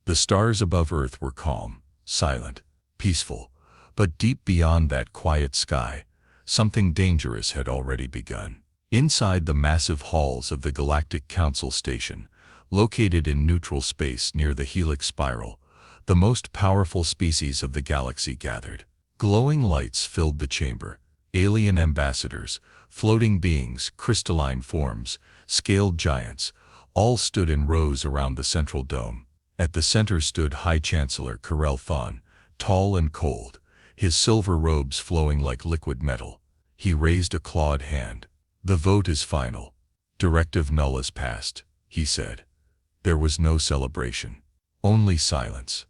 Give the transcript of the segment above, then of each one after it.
The stars above Earth were calm, silent, peaceful, but deep beyond that quiet sky, something dangerous had already begun. Inside the massive halls of the Galactic Council Station, located in neutral space near the Helix Spiral, the most powerful species of the galaxy gathered. Glowing lights filled the chamber. Alien ambassadors, floating beings, crystalline forms, scaled giants, all stood in rows around the central dome. At the center stood High Chancellor Karel Thon, tall and cold, his silver robes flowing like liquid metal. He raised a clawed hand. "The vote is final. Directive null is passed," he said. There was no celebration, only silence.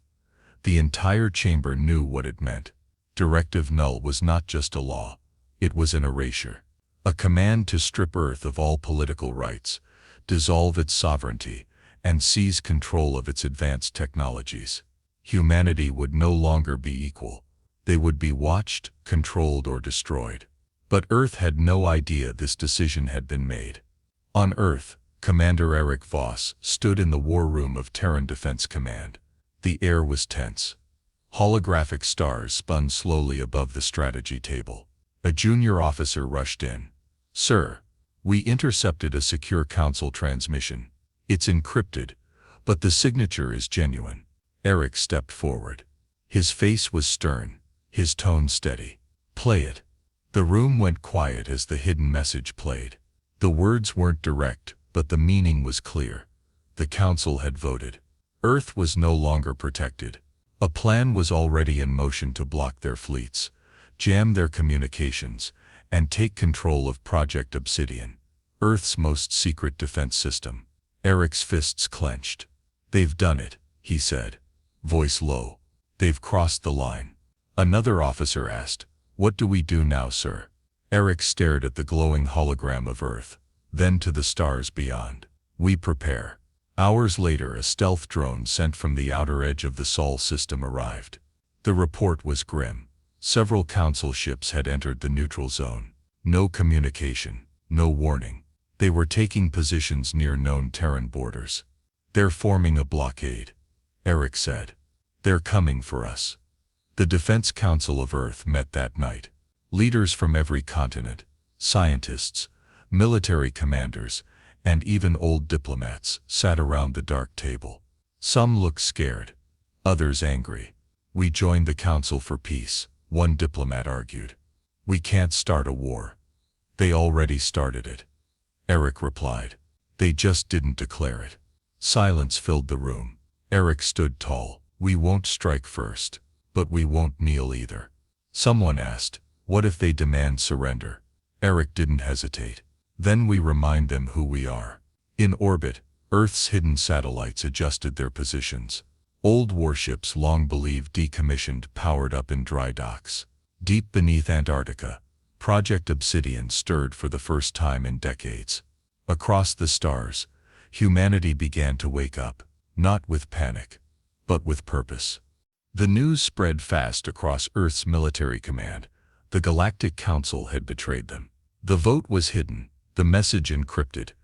The entire chamber knew what it meant. Directive null was not just a law, it was an erasure. A command to strip Earth of all political rights, dissolve its sovereignty, and seize control of its advanced technologies. Humanity would no longer be equal. They would be watched, controlled, or destroyed. But Earth had no idea this decision had been made. On Earth, Commander Erik Voss stood in the war room of Terran Defense Command. The air was tense. Holographic stars spun slowly above the strategy table. A junior officer rushed in. "Sir, we intercepted a secure council transmission. It's encrypted, but the signature is genuine." Erik stepped forward. His face was stern, his tone steady. "Play it." The room went quiet as the hidden message played. The words weren't direct, but the meaning was clear. The council had voted. Earth was no longer protected. A plan was already in motion to block their fleets, jam their communications, and take control of Project Obsidian, Earth's most secret defense system. Erik's fists clenched. "They've done it," he said, voice low. "They've crossed the line." Another officer asked, "What do we do now, sir?" Erik stared at the glowing hologram of Earth, then to the stars beyond. "We prepare." Hours later, a stealth drone sent from the outer edge of the Sol system arrived. The report was grim. Several council ships had entered the neutral zone. No communication, no warning. They were taking positions near known Terran borders. "They're forming a blockade," Erik said. "They're coming for us." The Defense Council of Earth met that night. Leaders from every continent, scientists, military commanders, and even old diplomats sat around the dark table. Some looked scared, others angry. "We joined the Council for peace," one diplomat argued. "We can't start a war. They already started it," Erik replied. "They just didn't declare it." Silence filled the room. Erik stood tall. "We won't strike first, but we won't kneel either." Someone asked, "What if they demand surrender?" Erik didn't hesitate. "Then we remind them who we are." In orbit, Earth's hidden satellites adjusted their positions. Old warships long believed decommissioned powered up in dry docks. Deep beneath Antarctica, Project Obsidian stirred for the first time in decades. Across the stars, humanity began to wake up, not with panic, but with purpose. The news spread fast across Earth's military command. The Galactic Council had betrayed them. The vote was hidden, the message encrypted,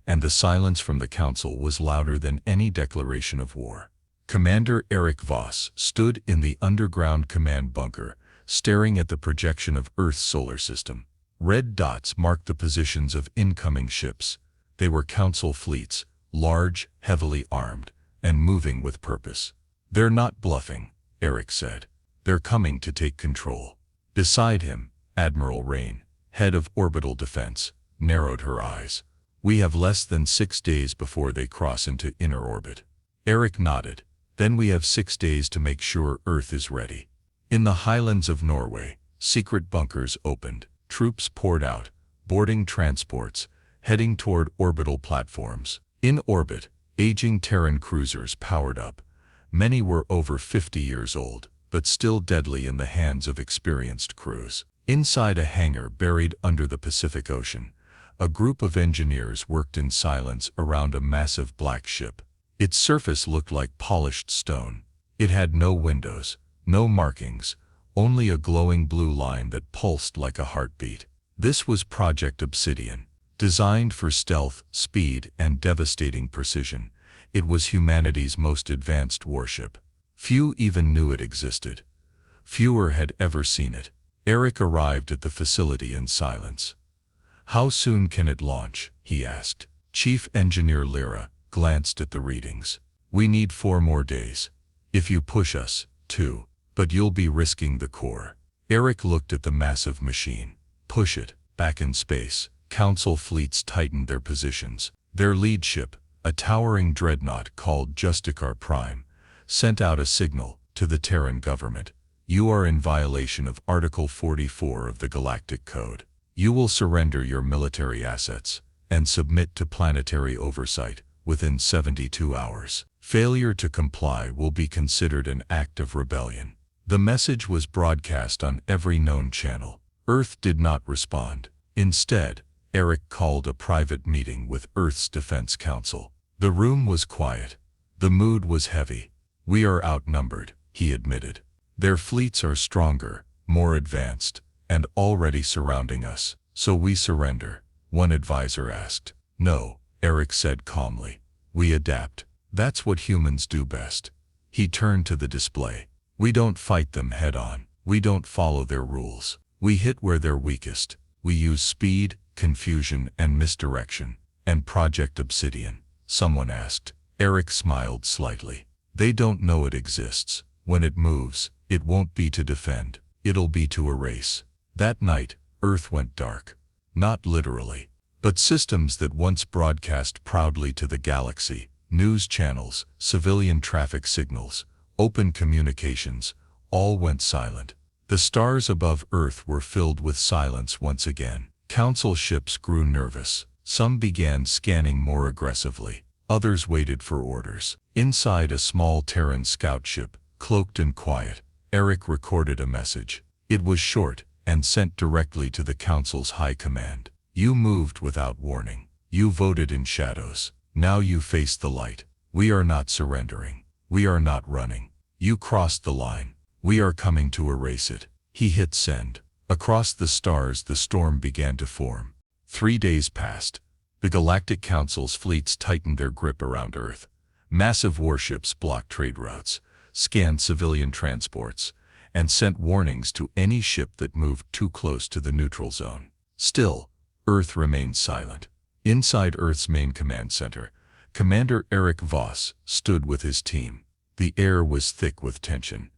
and the silence from the council was louder than any declaration of war. Commander Erik Voss stood in the underground command bunker, staring at the projection of Earth's solar system. Red dots marked the positions of incoming ships. They were council fleets, large, heavily armed, and moving with purpose. "They're not bluffing," Erik said. "They're coming to take control." Beside him, Admiral Rain, head of orbital defense, narrowed her eyes. "We have less than 6 days before they cross into inner orbit." Erik nodded. "Then we have 6 days to make sure Earth is ready." In the highlands of Norway, secret bunkers opened. Troops poured out, boarding transports, heading toward orbital platforms. In orbit, aging Terran cruisers powered up. Many were over 50 years old, but still deadly in the hands of experienced crews. Inside a hangar buried under the Pacific Ocean, a group of engineers worked in silence around a massive black ship. Its surface looked like polished stone. It had no windows, no markings, only a glowing blue line that pulsed like a heartbeat. This was Project Obsidian. Designed for stealth, speed, and devastating precision, It was humanity's most advanced warship. Few even knew it existed. Fewer had ever seen it. Eric arrived at the facility in silence. "How soon can it launch?" he asked. Chief Engineer Lyra glanced at the readings. "We need 4 more days. If you push us, 2. But you'll be risking the core." Eric looked at the massive machine. "Push it." Back in space, Council fleets tightened their positions. Their lead ship, a towering dreadnought called Justicar Prime, sent out a signal to the Terran government. "You are in violation of Article 44 of the Galactic Code. You will surrender your military assets and submit to planetary oversight within 72 hours. Failure to comply will be considered an act of rebellion." The message was broadcast on every known channel. Earth did not respond. Instead, Eric called a private meeting with Earth's Defense Council. The room was quiet. The mood was heavy. "We are outnumbered," he admitted. "Their fleets are stronger, more advanced, and already surrounding us. So we surrender?" one advisor asked. "No," Eric said calmly. "We adapt. That's what humans do best." He turned to the display. "We don't fight them head-on. We don't follow their rules. We hit where they're weakest. We use speed, confusion, and misdirection." "And Project Obsidian?" someone asked. Eric smiled slightly. "They don't know it exists. When it moves, it won't be to defend. It'll be to erase." That night, Earth went dark. Not literally, but systems that once broadcast proudly to the galaxy, news channels, civilian traffic signals, open communications, all went silent. The stars above Earth were filled with silence once again. Council ships grew nervous. Some began scanning more aggressively. Others waited for orders. Inside a small Terran scout ship, cloaked and quiet, Eric recorded a message. It was short and sent directly to the Council's high command. "You moved without warning. You voted in shadows. Now you face the light. We are not surrendering. We are not running. You crossed the line. We are coming to erase it." He hit send. Across the stars the storm began to form. 3 days passed. The Galactic Council's fleets tightened their grip around Earth. Massive warships blocked trade routes, scanned civilian transports, and sent warnings to any ship that moved too close to the neutral zone. Still, Earth remained silent. Inside Earth's main command center, Commander Eric Voss stood with his team. The air was thick with tension.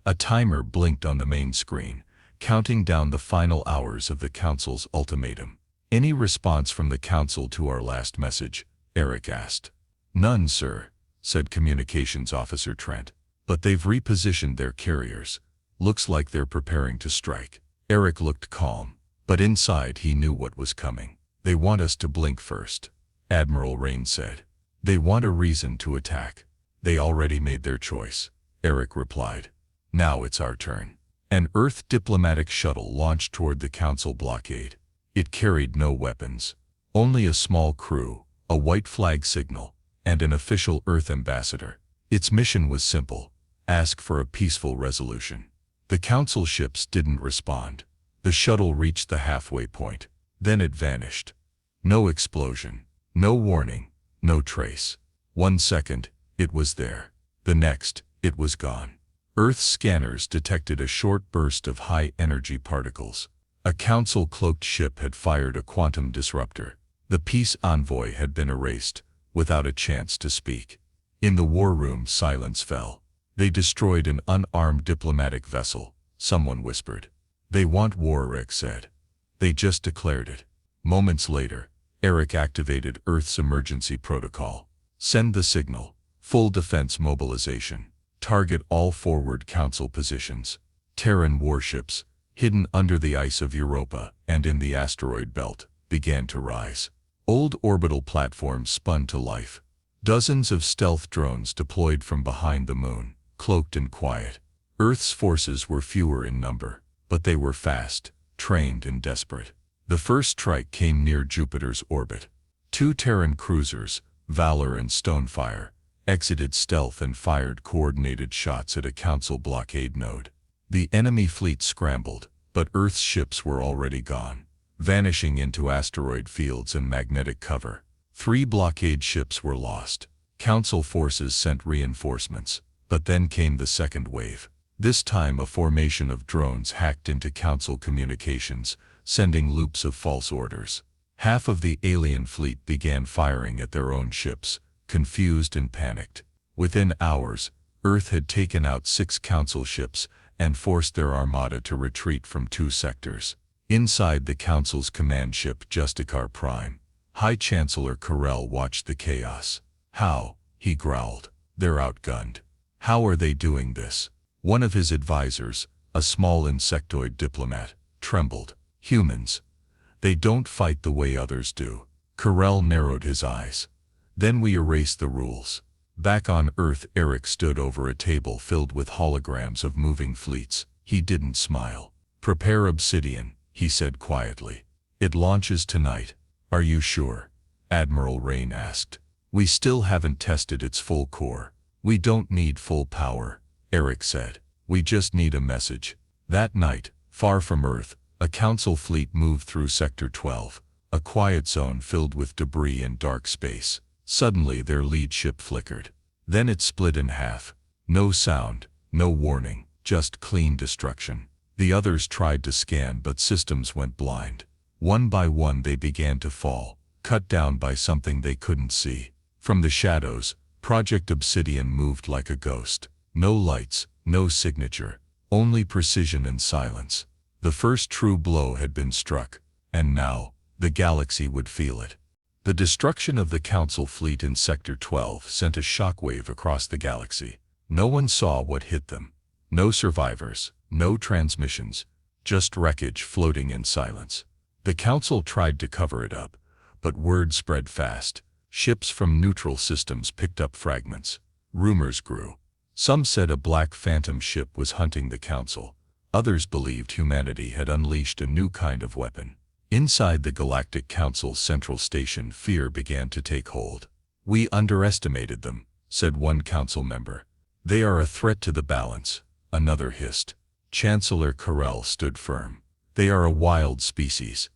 A timer blinked on the main screen, counting down the final hours of the Council's ultimatum. "Any response from the Council to our last message?" Eric asked. "None, sir," said Communications Officer Trent. "But they've repositioned their carriers. Looks like they're preparing to strike." Eric looked calm, but inside he knew what was coming. "They want us to blink first," Admiral Rain said. "They want a reason to attack." "They already made their choice," Eric replied. "Now it's our turn." An Earth diplomatic shuttle launched toward the Council blockade. It carried no weapons, only a small crew, a white flag signal, and an official Earth ambassador. Its mission was simple: ask for a peaceful resolution. The Council ships didn't respond. The shuttle reached the halfway point. Then it vanished. No explosion, no warning, no trace. 1 second, it was there. The next, it was gone. Earth's scanners detected a short burst of high-energy particles. A Council-cloaked ship had fired a quantum disruptor. The peace envoy had been erased, without a chance to speak. In the war room, silence fell. "They destroyed an unarmed diplomatic vessel," someone whispered. "They want war," Rick said. "They just declared it." Moments later, Eric activated Earth's emergency protocol. "Send the signal. Full defense mobilization. Target all forward Council positions." Terran warships, hidden under the ice of Europa and in the asteroid belt, began to rise. Old orbital platforms spun to life. Dozens of stealth drones deployed from behind the moon, cloaked and quiet. Earth's forces were fewer in number, but they were fast, trained, and desperate. The first strike came near Jupiter's orbit. 2 Terran cruisers, Valor and Stonefire, exited stealth and fired coordinated shots at a Council blockade node. The enemy fleet scrambled, but Earth's ships were already gone, vanishing into asteroid fields and magnetic cover. 3 blockade ships were lost. Council forces sent reinforcements, but then came the second wave. This time a formation of drones hacked into Council communications, sending loops of false orders. Half of the alien fleet began firing at their own ships, confused and panicked. Within hours, Earth had taken out 6 Council ships and forced their armada to retreat from 2 sectors. Inside the Council's command ship Justicar Prime, High Chancellor Karel watched the chaos. "How?" he growled. "They're outgunned. How are they doing this?" One of his advisors, a small insectoid diplomat, trembled. "Humans. They don't fight the way others do." Karel narrowed his eyes. "Then we erase the rules." Back on Earth, Eric stood over a table filled with holograms of moving fleets. He didn't smile. "Prepare Obsidian," he said quietly. "It launches tonight." "Are you sure?" Admiral Rain asked. "We still haven't tested its full core." "We don't need full power," Eric said. "We just need a message." That night, far from Earth, a Council fleet moved through Sector 12, a quiet zone filled with debris and dark space. Suddenly their lead ship flickered. Then it split in half. No sound, no warning, just clean destruction. The others tried to scan, but systems went blind. One by one they began to fall, cut down by something they couldn't see. From the shadows, Project Obsidian moved like a ghost. No lights, no signature, only precision and silence. The first true blow had been struck, and now, the galaxy would feel it. The destruction of the Council fleet in Sector 12 sent a shockwave across the galaxy. No one saw what hit them. No survivors, no transmissions, just wreckage floating in silence. The Council tried to cover it up, but word spread fast. Ships from neutral systems picked up fragments. Rumors grew. Some said a black phantom ship was hunting the Council. Others believed humanity had unleashed a new kind of weapon. Inside the Galactic Council's central station, fear began to take hold. "We underestimated them," said one Council member. "They are a threat to the balance," another hissed. Chancellor Karel stood firm. "They are a wild species.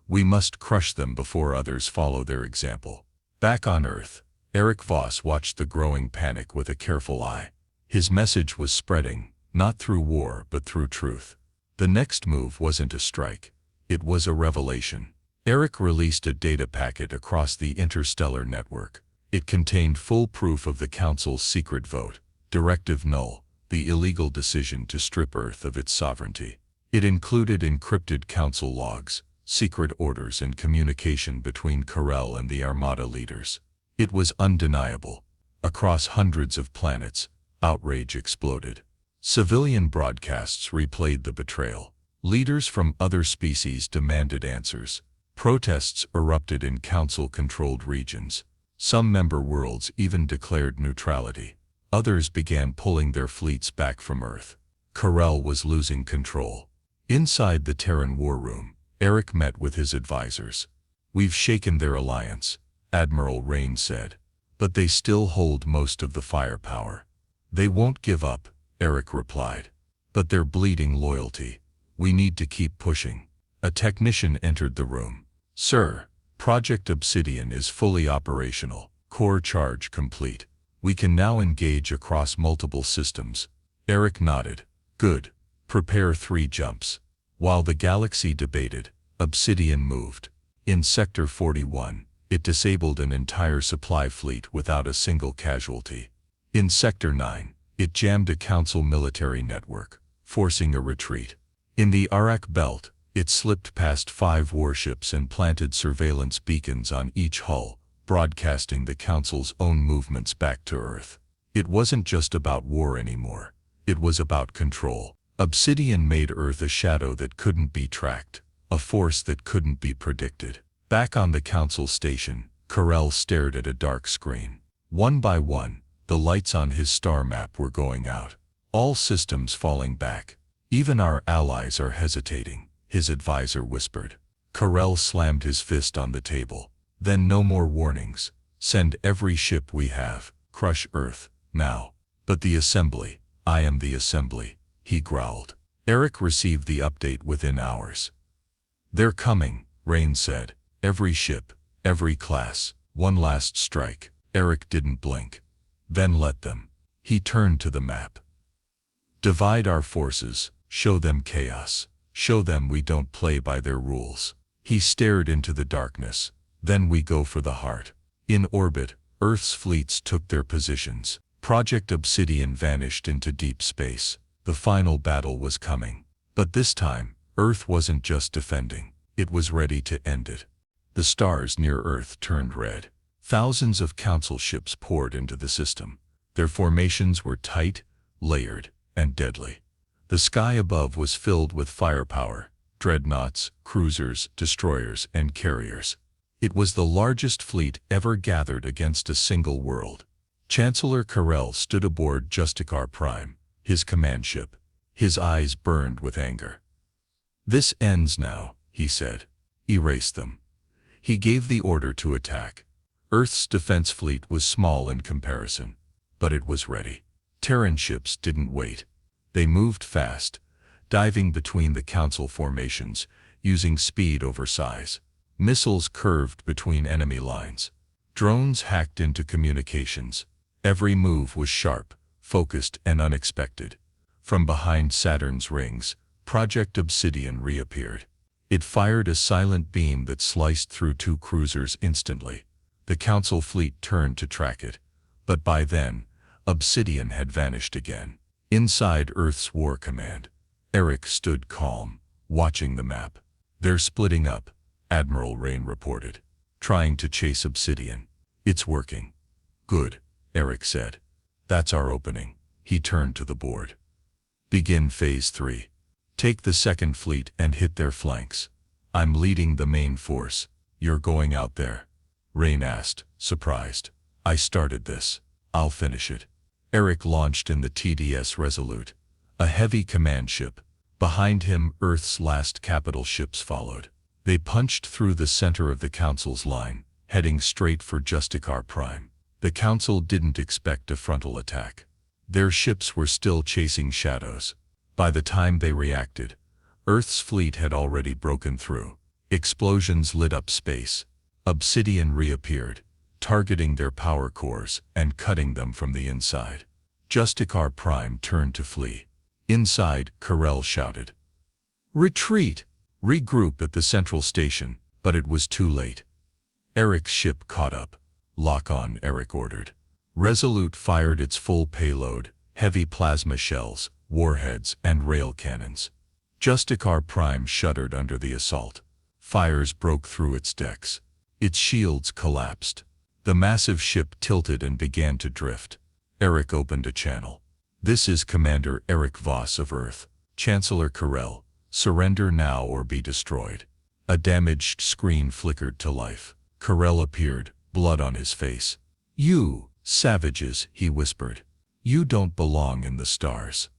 We must crush them before others follow their example." Back on Earth, Eric Voss watched the growing panic with a careful eye. His message was spreading, not through war but through truth. The next move wasn't a strike. It was a revelation. Eric released a data packet across the interstellar network. It contained full proof of the Council's secret vote, Directive Null, the illegal decision to strip Earth of its sovereignty. It included encrypted Council logs, secret orders and communication between Karel and the Armada leaders. It was undeniable. Across hundreds of planets, outrage exploded. Civilian broadcasts replayed the betrayal. Leaders from other species demanded answers. Protests erupted in Council-controlled regions. Some member worlds even declared neutrality. Others began pulling their fleets back from Earth. Karel was losing control. Inside the Terran war room, Eric met with his advisors. "We've shaken their alliance," Admiral Rain said. "But they still hold most of the firepower." "They won't give up," Eric replied. "But they're bleeding loyalty. We need to keep pushing." A technician entered the room. "Sir, Project Obsidian is fully operational. Core charge complete. We can now engage across multiple systems." Eric nodded. "Good. Prepare 3 jumps." While the galaxy debated, Obsidian moved. In Sector 41, it disabled an entire supply fleet without a single casualty. In Sector 9, it jammed a Council military network, forcing a retreat. In the Arak Belt, it slipped past 5 warships and planted surveillance beacons on each hull, broadcasting the Council's own movements back to Earth. It wasn't just about war anymore. It was about control. Obsidian made Earth a shadow that couldn't be tracked, a force that couldn't be predicted. Back on the Council station, Karel stared at a dark screen. One by one, the lights on his star map were going out. All systems falling back. "Even our allies are hesitating," his advisor whispered. Karel slammed his fist on the table. "Then no more warnings. Send every ship we have. Crush Earth, now." "But the assembly." "I am the assembly," he growled. Eric received the update within hours. "They're coming," Rain said. "Every ship, every class, one last strike." Eric didn't blink. Then let them. He turned to the map. Divide our forces, show them chaos. Show them we don't play by their rules. He stared into the darkness. Then we go for the heart. In orbit, Earth's fleets took their positions. Project Obsidian vanished into deep space. The final battle was coming. But this time, Earth wasn't just defending. It was ready to end it. The stars near Earth turned red. Thousands of council ships poured into the system. Their formations were tight, layered, and deadly. The sky above was filled with firepower, dreadnoughts, cruisers, destroyers, and carriers. It was the largest fleet ever gathered against a single world. Chancellor Karel stood aboard Justicar Prime, his command ship. His eyes burned with anger. "This ends now," he said. "Erase them." He gave the order to attack. Earth's defense fleet was small in comparison, but it was ready. Terran ships didn't wait. They moved fast, diving between the council formations, using speed over size. Missiles curved between enemy lines. Drones hacked into communications. Every move was sharp, focused, and unexpected. From behind Saturn's rings, Project Obsidian reappeared. It fired a silent beam that sliced through two cruisers instantly. The council fleet turned to track it, but by then, Obsidian had vanished again. Inside Earth's War Command, Eric stood calm, watching the map. "They're splitting up," Admiral Rain reported, "trying to chase Obsidian. It's working." "Good," Eric said. "That's our opening." He turned to the board. "Begin Phase 3. Take the second fleet and hit their flanks. I'm leading the main force. You're going out there?" Rain asked, surprised. "I started this. I'll finish it." Eric launched in the TDS Resolute, a heavy command ship. Behind him, Earth's last capital ships followed. They punched through the center of the Council's line, heading straight for Justicar Prime. The Council didn't expect a frontal attack. Their ships were still chasing shadows. By the time they reacted, Earth's fleet had already broken through. Explosions lit up space. Obsidian reappeared, targeting their power cores and cutting them from the inside. Justicar Prime turned to flee. Inside, Karel shouted, "Retreat! Regroup at the central station," but it was too late. Eric's ship caught up. "Lock on," Eric ordered. Resolute fired its full payload, heavy plasma shells, warheads, and rail cannons. Justicar Prime shuddered under the assault. Fires broke through its decks. Its shields collapsed. The massive ship tilted and began to drift. Eric opened a channel. "This is Commander Eric Voss of Earth. Chancellor Karel, surrender now or be destroyed." A damaged screen flickered to life. Karel appeared, blood on his face. "You savages," he whispered. "You don't belong in the stars."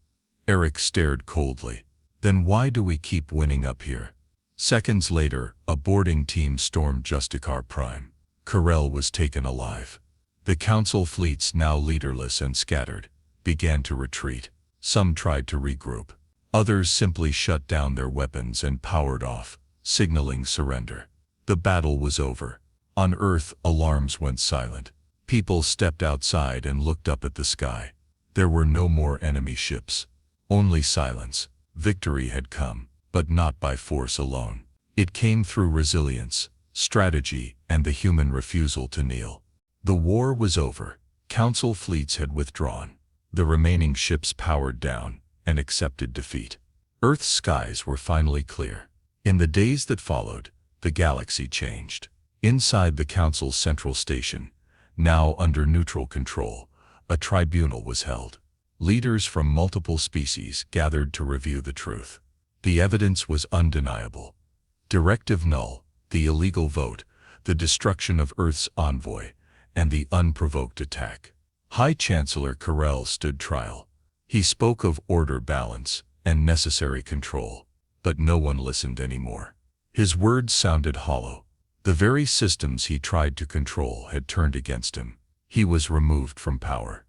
Eric stared coldly. "Then why do we keep winning up here?" Seconds later, a boarding team stormed Justicar Prime. Karel was taken alive. The Council fleets, now leaderless and scattered, began to retreat. Some tried to regroup. Others simply shut down their weapons and powered off, signaling surrender. The battle was over. On Earth, alarms went silent. People stepped outside and looked up at the sky. There were no more enemy ships. Only silence. Victory had come, but not by force alone. It came through resilience, strategy, and the human refusal to kneel. The war was over. Council fleets had withdrawn. The remaining ships powered down and accepted defeat. Earth's skies were finally clear. In the days that followed, the galaxy changed. Inside the Council's central station, now under neutral control, a tribunal was held. Leaders from multiple species gathered to review the truth. The evidence was undeniable. Directive Null, the illegal vote, the destruction of Earth's envoy, and the unprovoked attack. High Chancellor Karel stood trial. He spoke of order, balance, and necessary control, but no one listened anymore. His words sounded hollow. The very systems he tried to control had turned against him. He was removed from power.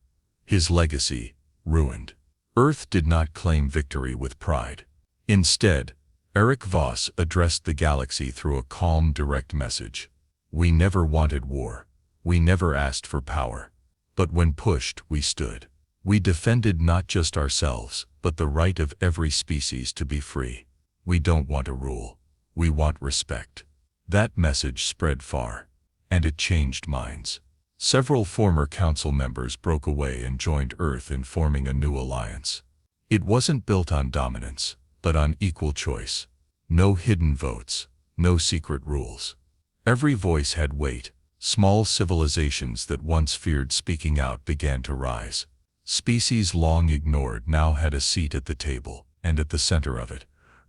His legacy, ruined. Earth did not claim victory with pride. Instead, Eric Voss addressed the galaxy through a calm, direct message. "We never wanted war. We never asked for power. But when pushed, we stood. We defended not just ourselves, but the right of every species to be free. We don't want a rule. We want respect. That message spread far, and it changed minds. Several former council members broke away and joined Earth in forming a new alliance. It wasn't built on dominance, but on equal choice. No hidden votes, no secret rules. Every voice had weight. Small civilizations that once feared speaking out began to rise. Species long ignored now had a seat at the table, and at the center of it,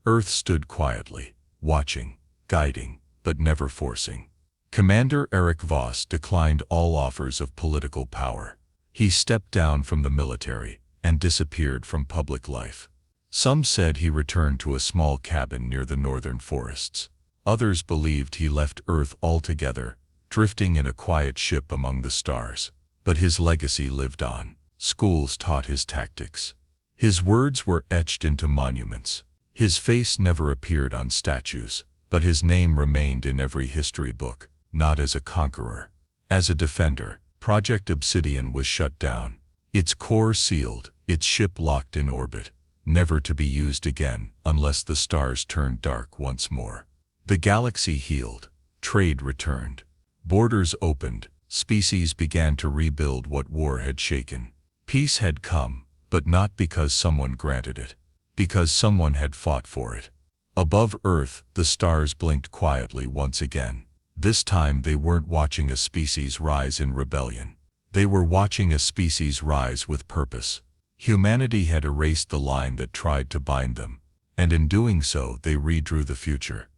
Earth stood quietly, watching, guiding, but never forcing. Commander Eric Voss declined all offers of political power. He stepped down from the military and disappeared from public life. Some said he returned to a small cabin near the northern forests. Others believed he left Earth altogether, drifting in a quiet ship among the stars. But his legacy lived on. Schools taught his tactics. His words were etched into monuments. His face never appeared on statues, but his name remained in every history book, not as a conqueror. As a defender, Project Obsidian was shut down. Its core sealed, its ship locked in orbit, never to be used again unless the stars turned dark once more. The galaxy healed. Trade returned. Borders opened. Species began to rebuild what war had shaken. Peace had come, but not because someone granted it, because someone had fought for it. Above Earth, the stars blinked quietly once again. This time they weren't watching a species rise in rebellion. They were watching a species rise with purpose. Humanity had erased the line that tried to bind them, and in doing so they redrew the future.